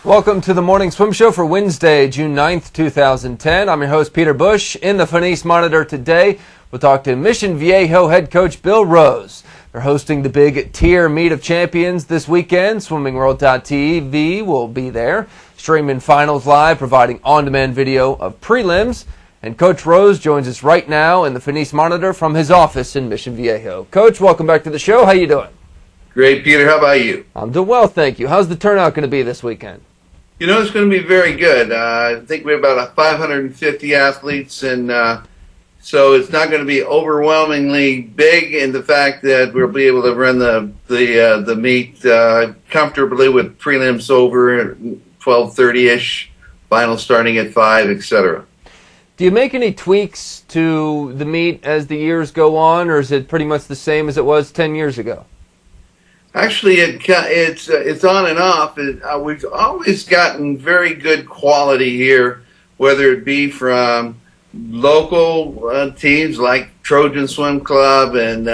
Welcome to the Morning Swim Show for Wednesday, June 9th, 2010. I'm your host, Peter Bush. In the Phoenix Monitor today, we'll talk to Mission Viejo head coach Bill Rose. They're hosting the big tier meet of champions this weekend. SwimmingWorld.tv will be there, streaming finals live, providing on-demand video of prelims. And Coach Rose joins us right now in the Phoenix Monitor from his office in Mission Viejo. Coach, welcome back to the show. How you doing? Great, Peter. How about you? I'm doing well, thank you. How's the turnout going to be this weekend? You know, it's going to be very good. I think we have about 550 athletes, and so it's not going to be overwhelmingly big in the fact that we'll be able to run the meet comfortably with prelims over at 12:30-ish, finals starting at 5, etc. Do you make any tweaks to the meet as the years go on, or is it pretty much the same as it was 10 years ago? Actually, it's on and off. We've always gotten very good quality here, whether it be from local teams like Trojan Swim Club and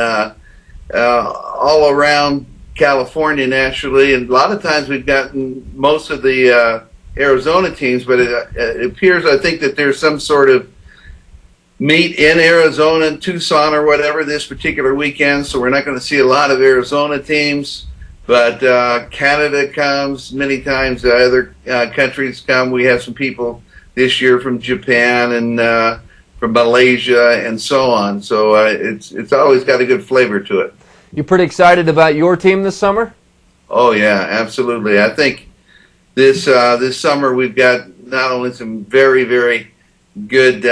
all around California naturally. And a lot of times we've gotten most of the Arizona teams, but it appears, I think, that there's some sort of meet in Arizona, Tucson or whatever this particular weekend, so we're not going to see a lot of Arizona teams, but Canada comes many times, other countries come. We have some people this year from Japan and from Malaysia and so on, so it's always got a good flavor to it. You pretty excited about your team this summer? Oh yeah, absolutely. I think this summer we've got not only some very, very good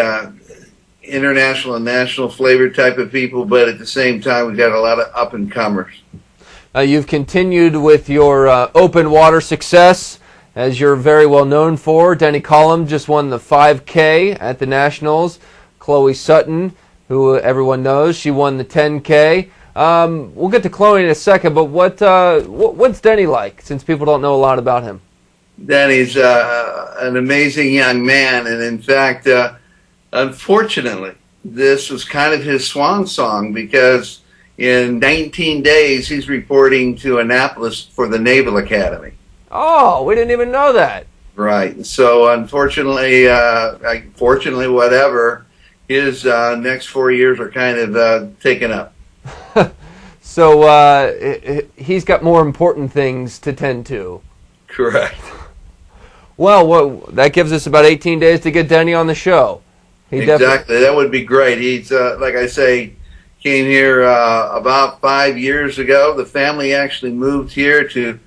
international and national flavor type of people, but at the same time we've got a lot of up-and-comers. You've continued with your open water success, as you're very well known for. Deni Cullom just won the 5K at the Nationals. Chloe Sutton, who everyone knows, she won the 10K. We'll get to Chloe in a second, but what's Deni like, since people don't know a lot about him? Deni's an amazing young man, and in fact, unfortunately, this was kind of his swan song, because in 19 days he's reporting to Annapolis for the Naval Academy. Oh, we didn't even know that. Right. So unfortunately, fortunately, whatever, his next 4 years are kind of taken up. So he's got more important things to tend to. Correct. Well, that gives us about 18 days to get Deni on the show. Exactly. That would be great. He's, like I say, came here about 5 years ago. The family actually moved here to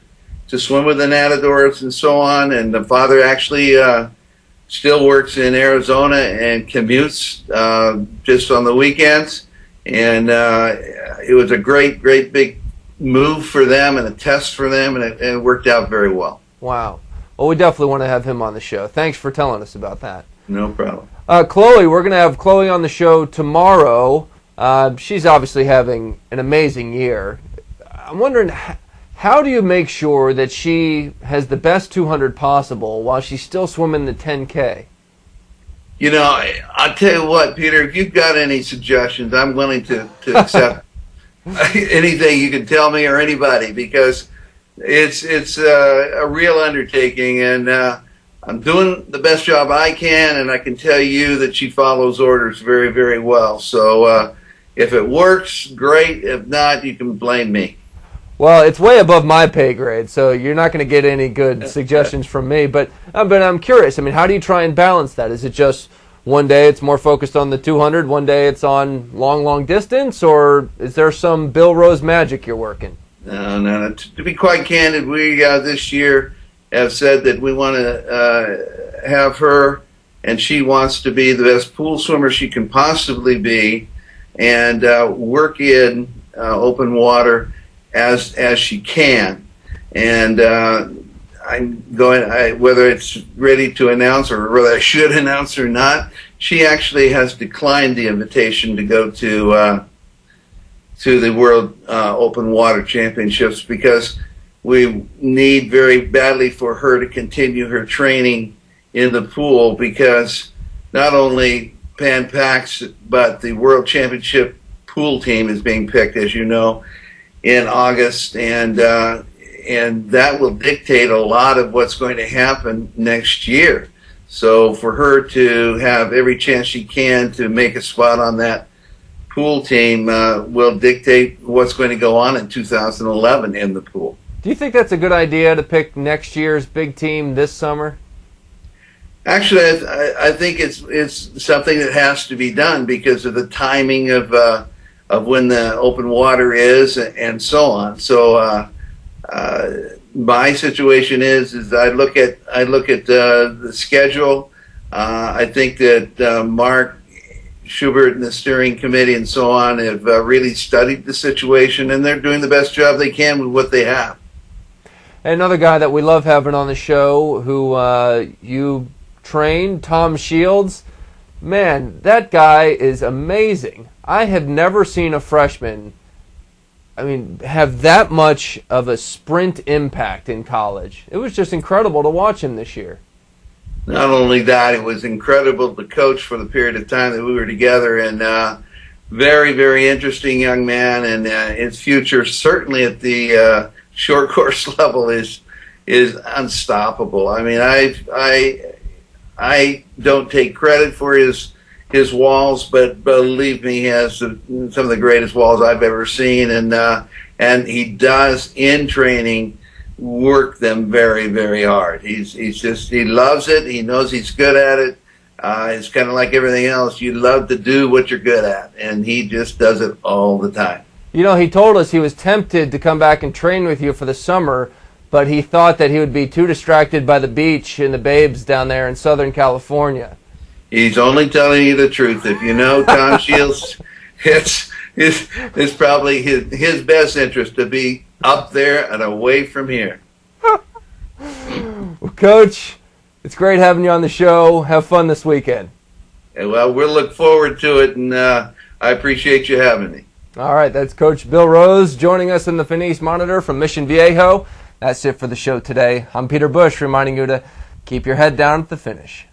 swim with the Nadadores and so on, and the father actually still works in Arizona and commutes just on the weekends. And it was a great big move for them and a test for them, and it worked out very well. Wow. Well, we definitely want to have him on the show. Thanks for telling us about that. No problem. Chloe, we're going to have Chloe on the show tomorrow. She's obviously having an amazing year. I'm wondering, how do you make sure that she has the best 200 possible while she's still swimming the 10K? You know, I'll tell you what, Peter, if you've got any suggestions, I'm willing to accept anything you can tell me or anybody, because it's a real undertaking, and I'm doing the best job I can, and I can tell you that she follows orders very, very well. So if it works, great. If not, you can blame me. Well, it's way above my pay grade, so you're not going to get any good suggestions from me. But I'm curious. I mean, how do you try and balance that? Is it just one day it's more focused on the 200, one day it's on long distance, or is there some Bill Rose magic you're working? No. To be quite candid, we this year have said that we want to have her, and she wants to be the best pool swimmer she can possibly be, and work in open water as she can. And I'm going, whether it's ready to announce or whether I should announce or not, she actually has declined the invitation to go to the World Open Water Championships, because we need very badly for her to continue her training in the pool, because not only Pan Pacs, but the World Championship pool team is being picked, as you know, in August, and and that will dictate a lot of what's going to happen next year. So for her to have every chance she can to make a spot on that pool team will dictate what's going to go on in 2011 in the pool. Do you think that's a good idea to pick next year's big team this summer? Actually, I think it's something that has to be done because of the timing of when the open water is and so on. So my situation is I look at the schedule. I think that Mark Schubert and the steering committee and so on have really studied the situation, and they're doing the best job they can with what they have. Another guy that we love having on the show who you trained, Tom Shields. Man, that guy is amazing. I have never seen a freshman, have that much of a sprint impact in college. It was just incredible to watch him this year. Not only that, it was incredible to coach for the period of time that we were together, and very, very interesting young man, and his future certainly at the short course level is unstoppable. I don't take credit for his walls, but believe me, he has some of the greatest walls I've ever seen, and he does in training work them very, very hard. He loves it. He knows he's good at it. It's kind of like everything else. You love to do what you're good at, and he just does it all the time. You know, he told us he was tempted to come back and train with you for the summer, but he thought that he would be too distracted by the beach and the babes down there in Southern California. He's only telling you the truth. If you know Tom Shields, it's probably his best interest to be up there and away from here. Well, Coach, it's great having you on the show. Have fun this weekend. Well, we'll look forward to it, and I appreciate you having me. All right, that's Coach Bill Rose joining us in the Finis Monitor from Mission Viejo. That's it for the show today. I'm Peter Bush, reminding you to keep your head down at the finish.